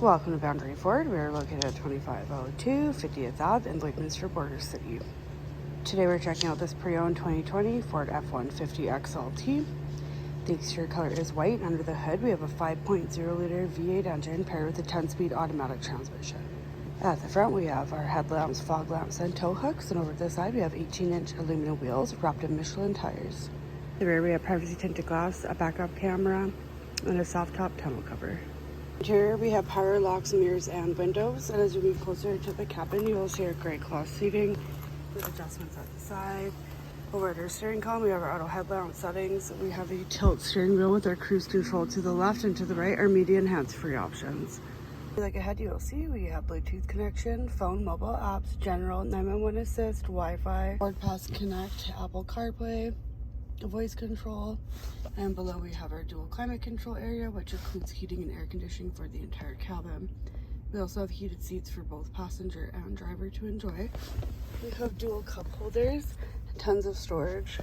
Welcome to Boundary Ford. We are located at 2502 50th Ave in Lloydminster, Border City. Today we're checking out this pre-owned 2020 Ford F-150 XLT. The exterior color is white. Under the hood we have a 5.0 liter V8 engine paired with a 10-speed automatic transmission. At the front we have our headlamps, fog lamps, and tow hooks, and over to the side we have 18-inch aluminum wheels wrapped in Michelin tires. At the rear we have privacy tinted glass, a backup camera, and a soft top tonneau cover. Interior we have power locks, mirrors, and windows, and as you move closer to the cabin you will see our gray cloth seating with adjustments at the side. Over at our steering column we have our auto headlamp settings. We have a tilt steering wheel with our cruise control to the left, and to the right our media and hands-free options. Like ahead you will see we have Bluetooth connection, phone, mobile apps, general, 911 assist, Wi-Fi, Ford Pass Connect, Apple CarPlay, voice control, and below we have our dual climate control area, which includes heating and air conditioning for the entire cabin. We also have heated seats for both passenger and driver to enjoy. We have dual cup holders, tons of storage.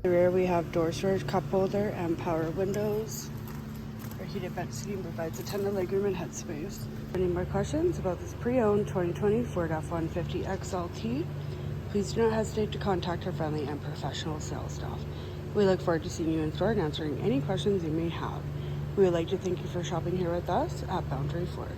In the rear we have door storage, cup holder, and power windows. Our heated vent seating provides a ton of legroom and headspace. Any more questions about this pre-owned 2020 Ford F-150 XLT? Please do not hesitate to contact our friendly and professional sales staff. We look forward to seeing you in store and answering any questions you may have. We would like to thank you for shopping here with us at Boundary Ford.